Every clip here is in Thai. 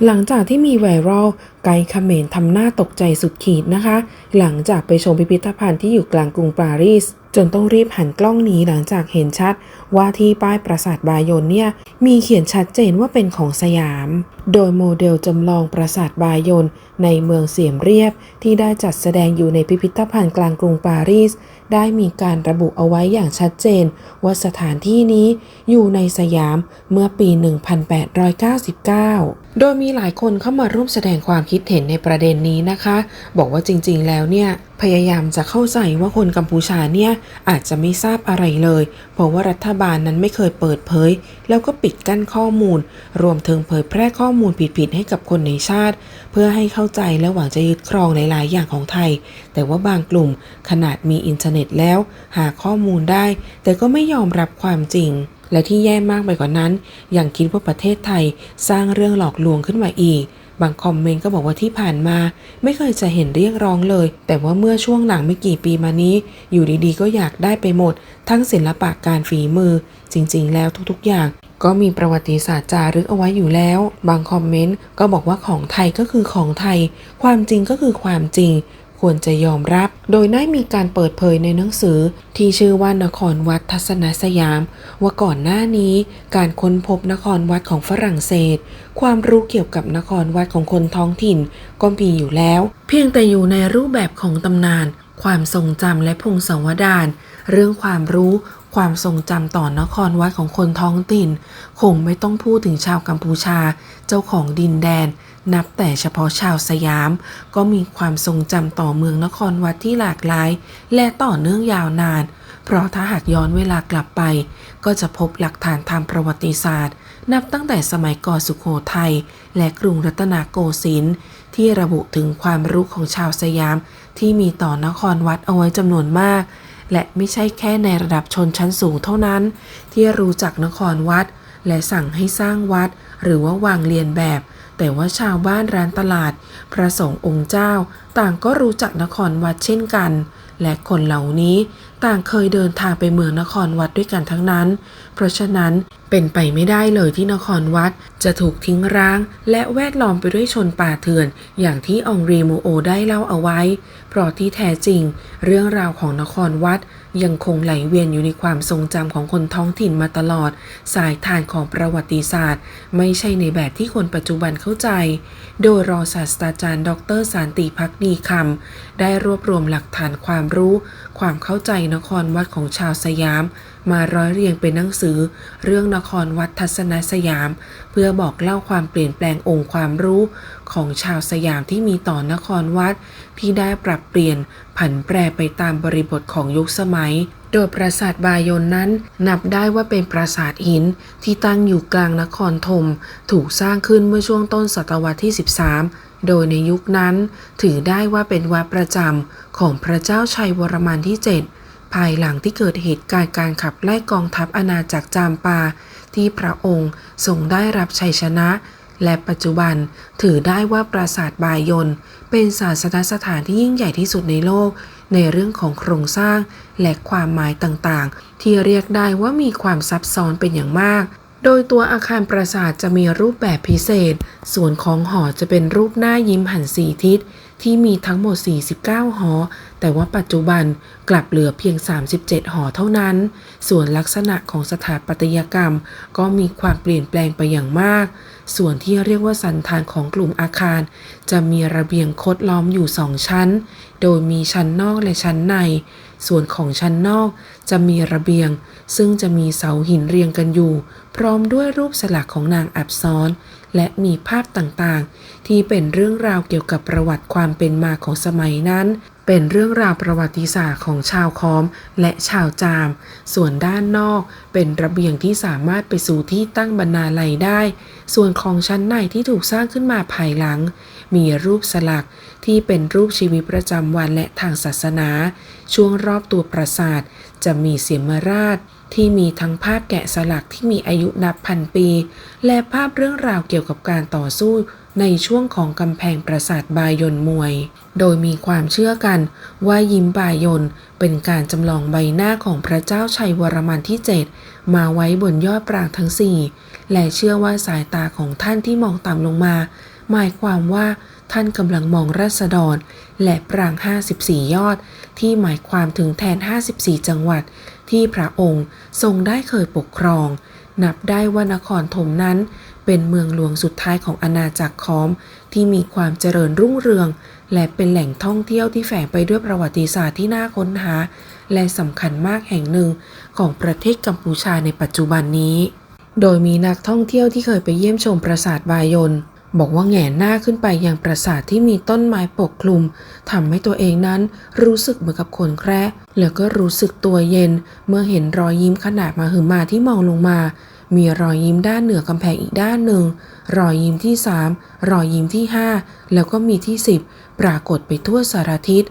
หลังจากที่มีไวรัลไกด์เขมรทำหน้าตกใจสุดขีดนะคะ หลังจากไปชมพิพิธภัณฑ์ที่อยู่กลางกรุงปารีสจนต้องรีบหันกล้องหนีหลังจากเห็นชัดว่าที่ป้ายปราสาทบายอนเนี่ยมีเขียนชัดเจนว่าเป็นของสยาม โดยโมเดลจำลองปราสาทบายอนในเมืองเสียมเรียบที่ได้จัดแสดงอยู่ในพิพิธภัณฑ์กลางกรุงปารีสได้มีการระบุเอาไว้อย่างชัดเจนว่าสถานที่นี้อยู่ในสยามเมื่อปี 1899 โดยมีหลายคนเข้ามาร่วมแสดงความคิดเห็นในประเด็นนี้นะคะบอกว่าจริงๆแล้วเนี่ยพยายามจะเข้าใจว่าคนกัมพูชาเนี่ยอาจจะไม่ทราบอะไรเลยเพราะว่ารัฐบาลนั้นไม่เคยเปิดเผยแล้วก็ปิดกั้นข้อมูลรวมถึงเผยแพร่ข้อมูลผิดๆให้กับคนในชาติเพื่อให้เข้าใจและหวังจะยึดครองหลายๆอย่างของไทยแต่ว่าบางกลุ่มขนาดมีอินเทอร์เน็ตแล้วหาข้อมูลได้แต่ก็ไม่ยอมรับความจริงและที่แย่มากไปกว่านั้นยังคิดว่าประเทศไทยสร้างเรื่องหลอกลวงขึ้นมาอีกบางคอมเมนต์ก็บอกว่าที่ผ่านมาไม่เคยจะเห็นเรียกร้องเลยแต่ว่าเมื่อช่วงหลังไม่กี่ปีมานี้อยู่ดีๆก็อยากได้ไปหมดทั้งศิลปะการฝีมือจริงๆแล้วทุกๆอย่างก็มีประวัติศาสตร์จารึกเอาไว้อยู่แล้วบางคอมเมนต์ก็บอกว่าของไทยก็คือของไทยความจริงก็คือความจริงควรจะยอมรับโดยได้มีการเปิดเผยในหนังสือที่ชื่อว่านครวัดทัศนสยามว่าก่อนหน้านี้การค้นพบนครวัดของฝรั่งเศสความรู้เกี่ยวกับนครวัดของคนท้องถิ่นก็มีอยู่แล้วเพียงแต่อยู่ในรูปแบบของตำนานความทรงจำและพงศาวดารเรื่องความรู้ความทรงจำต่อนครวัดของคนท้องถิ่นคงไม่ต้องพูดถึงชาวกัมพูชาเจ้าของดินแดนนับแต่เฉพาะชาวสยามก็มีความทรงจำต่อเมืองนครวัดที่หลากหลายและต่อเนื่องยาวนานเพราะถ้าหากย้อนเวลากลับไปก็จะพบหลักฐานทางประวัติศาสตร์นับตั้งแต่สมัยก่อนสุโขทัยและกรุงรัตนโกสินทร์ที่ระบุถึงความรู้ของชาวสยามที่มีต่อนครวัดเอาไว้จำนวนมากและไม่ใช่แค่ในระดับชนชั้นสูงเท่านั้นที่รู้จักนครวัดและสั่งให้สร้างวัดหรือว่าวางเรียนแบบแต่ว่าชาวบ้านร้านตลาดพระสงฆ์องค์เจ้าต่างก็รู้จักนครวัดเช่นกันและคนเหล่านี้ต่างเคยเดินทางไปเมืองนครวัดด้วยกันทั้งนั้นเพราะฉะนั้นเป็นไปไม่ได้เลยที่นครวัดจะถูกทิ้งร้างและแวดล้อมไปด้วยชนป่าเถื่อนอย่างที่องรีมูโอได้เล่าเอาไว้เพราะที่แท้จริงเรื่องราวของนครวัดยังคงไหลเวียนอยู่ในความทรงจำของคนท้องถิ่นมาตลอดสายทานของประวัติศาสตร์ไม่ใช่ในแบบที่คนปัจจุบันเข้าใจโดยรองศาสตราจารย์ดร.สันติภักดีคำได้รวบรวมหลักฐานความรู้ความเข้าใจนครวัดของชาวสยามมาร้อยเรียงเป็นหนังสือเรื่องนครวัดทัศนสยามเพื่อบอกเล่าความเปลี่ยนแปลงองค์ความรู้ของชาวสยามที่มีต่อนครวัดที่ได้ปรับเปลี่ยนผันแปรไปตามบริบทของยุคสมัยโดยปราสาทบายอนนั้นนับได้ว่าเป็นปราสาทหินที่ตั้งอยู่กลางนครธมถูกสร้างขึ้นเมื่อช่วงต้นศตวรรษที่ 13โดยในยุคนั้นถือได้ว่าเป็นวัดประจำของพระเจ้าชัยวรมันที่ 7ภายหลังที่เกิดเหตุการณ์การขับไล่กองทัพอาณาจักรจามปาที่พระองค์ทรงได้รับชัยชนะและปัจจุบันถือได้ว่าปราสาทบายอนเป็นศาสนสถานที่ยิ่งใหญ่ที่สุดในโลกในเรื่องของโครงสร้างและความหมายต่างๆที่เรียกได้ว่ามีความซับซ้อนเป็นอย่างมากโดยตัวอาคารปราสาทจะมีรูปแบบพิเศษส่วนของหอจะเป็นรูปหน้ายิ้มหัน4ทิศที่มีทั้งหมด49หอแต่ว่าปัจจุบันกลับเหลือเพียง37หอเท่านั้นส่วนลักษณะของสถาปัตยกรรมก็มีความเปลี่ยนแปลงไปอย่างมากส่วนที่เรียกว่าสันฐานของกลุ่มอาคารจะมีระเบียงคดล้อมอยู่2ชั้นโดยมีชั้นนอกและชั้นในส่วนของชั้นนอกจะมีระเบียงซึ่งจะมีเสาหินเรียงกันอยู่พร้อมด้วยรูปสลักของนางอับซ้อนและมีภาพต่างๆที่เป็นเรื่องราวเกี่ยวกับประวัติความเป็นมาของสมัยนั้นเป็นเรื่องราวประวัติศาสตร์ของชาวค้อมและชาวจามส่วนด้านนอกเป็นระเบียงที่สามารถไปสู่ที่ตั้งบรรณาลัยได้ส่วนของชั้นในที่ถูกสร้างขึ้นมาภายหลังมีรูปสลักที่เป็นรูปชีวิตประจำวันและทางศาสนาช่วงรอบตัวปราสาทจะมีเสียมราช ที่มีทั้งภาพแกะสลักที่มีอายุนับพันปีและภาพเรื่องราวเกี่ยวกับการต่อสู้ในช่วงของกำแพงปราสาทบายอนมวยโดยมีความเชื่อกันว่ายิ้มบายอนเป็นการจำลองใบหน้าของพระเจ้าชัยวรมันที่ 7มาไว้บนยอดปรางทั้ง4และเชื่อว่าสายตาของท่านที่มองต่ำลงมาหมายความว่าท่านกำลังมองราษฎรและปราง54ยอดที่หมายความถึงแทน54จังหวัดที่พระองค์ทรงได้เคยปกครองนับได้ว่านครธมนั้นเป็นเมืองหลวงสุดท้ายของอาณาจักรขอมที่มีความเจริญรุ่งเรืองและเป็นแหล่งท่องเที่ยวที่แฝงไปด้วยประวัติศาสตร์ที่น่าค้นหาและสำคัญมากแห่งหนึ่งของประเทศกัมพูชาในปัจจุบันนี้โดยมีนักท่องเที่ยวที่เคยไปเยี่ยมชมปราสาทบายอนบอกว่าแหงนหน้าขึ้นไปยังปราสาทที่มีต้นไม้ปกคลุมทำให้ตัวเองนั้นรู้สึกเหมือนกับคนแคระแล้วก็รู้สึกตัวเย็นเมื่อเห็นรอยยิ้มขนาดมหึมาที่มองลงมามีรอยยิ้มด้านเหนือกำแพงอีกด้านหนึ่งรอยยิ้มที่3รอยยิ้มที่5แล้วก็มีที่10ปรากฏไปทั่วสารทิศ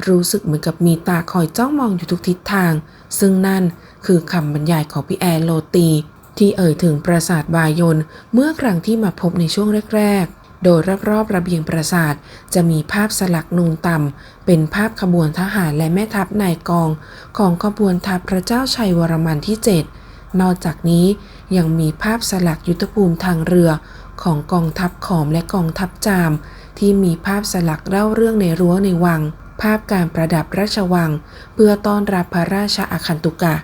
รู้สึกเหมือนกับมีตาคอยจ้องมองอยู่ทุกทิศทางซึ่งนั่นคือคำบรรยายของพี่แอนโรตีที่เอ่ยถึงปราสาทบายอนเมื่อครั้งที่มาพบในช่วงแรกๆโดยรอบๆระเบียงปราสาทจะมีภาพสลักนูนต่ำเป็นภาพขบวนทหารและแม่ทัพนายกองของขบวนทัพพระเจ้าชัยวรมันที่ 7นอกจากนี้ยังมีภาพสลักยุทธภูมิทางเรือของกองทัพขอมและกองทัพจามที่มีภาพสลักเล่าเรื่องในรั้วในวังภาพการประดับราชวังเพื่อต้อนรับพระราชอาคันตุกะ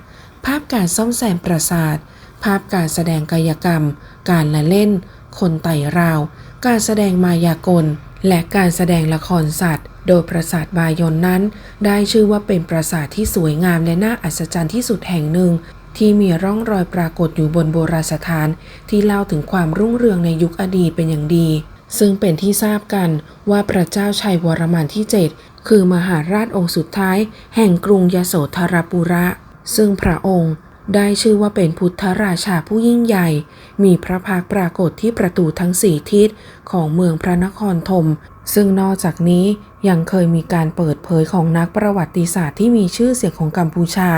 ภาพการซ่อมแซมปราสาทภาพการแสดงกายกรรมการละเล่นคนไต่ราวการแสดงมายากลและการแสดงละครสัตว์โดยปราสาทบายอนนั้นได้ชื่อว่าเป็นปราสาทที่สวยงามและน่าอัศจรรย์ที่สุดแห่งหนึ่งที่มีร่องรอยปรากฏอยู่บนโบราณสถานที่เล่าถึงความรุ่งเรืองในยุคอดีตเป็นอย่างดีซึ่งเป็นที่ทราบกันว่าพระเจ้าชัยวรมันที่ 7คือมหาราชองค์สุดท้ายแห่งกรุงยโสธรปุระซึ่งพระองค์ได้ชื่อว่าเป็นพุทธราชาผู้ยิ่งใหญ่มีพระพักตร์ปรากฏที่ประตูทั้ง4ทิศของเมืองพระนครธมซึ่งนอกจากนี้ยังเคยมีการเปิดเผยของนักประวัติศาสตร์ที่มีชื่อเสียงของกัมพูชา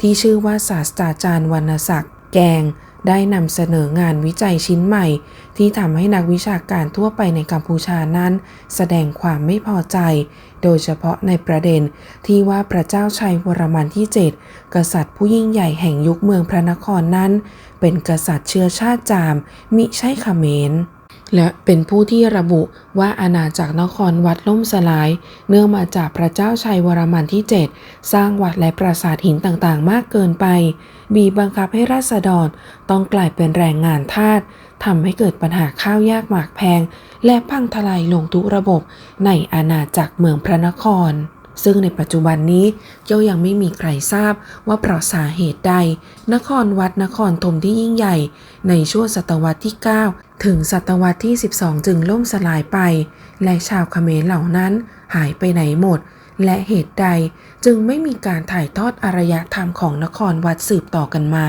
ที่ชื่อว่าศาสตราจารย์วรรณศักดิ์แกงได้นำเสนองานวิจัยชิ้นใหม่ที่ทำให้นักวิชาการทั่วไปในกัมพูชานั้นแสดงความไม่พอใจโดยเฉพาะในประเด็นที่ว่าพระเจ้าชัยวรมันที่ 7กษัตริย์ผู้ยิ่งใหญ่แห่งยุคเมืองพระนครนั้นเป็นกษัตริย์เชื้อชาติจามมิใช่เขมรและเป็นผู้ที่ระบุว่าอาณาจักรนครวัดล่มสลายเนื่องมาจากพระเจ้าชัยวรมันที่ 7สร้างวัดและปราสาทหินต่างๆมากเกินไปบีบบังคับให้ราษฎรต้องกลายเป็นแรงงานทาสทำให้เกิดปัญหาข้าวยากหมากแพงและพังทลายลงทุกระบบในอาณาจักรเมืองพระนครซึ่งในปัจจุบันนี้ก็ยังไม่มีใครทราบว่าเพราะสาเหตุใดนครวัดนครธมที่ยิ่งใหญ่ในช่วงศตวรรษที่ 9ถึงศตวรรษที่ 12จึงล่มสลายไปและชาวเขมรเหล่านั้นหายไปไหนหมดและเหตุใดจึงไม่มีการถ่ายทอดอารยธรรมของนครวัดสืบต่อกันมา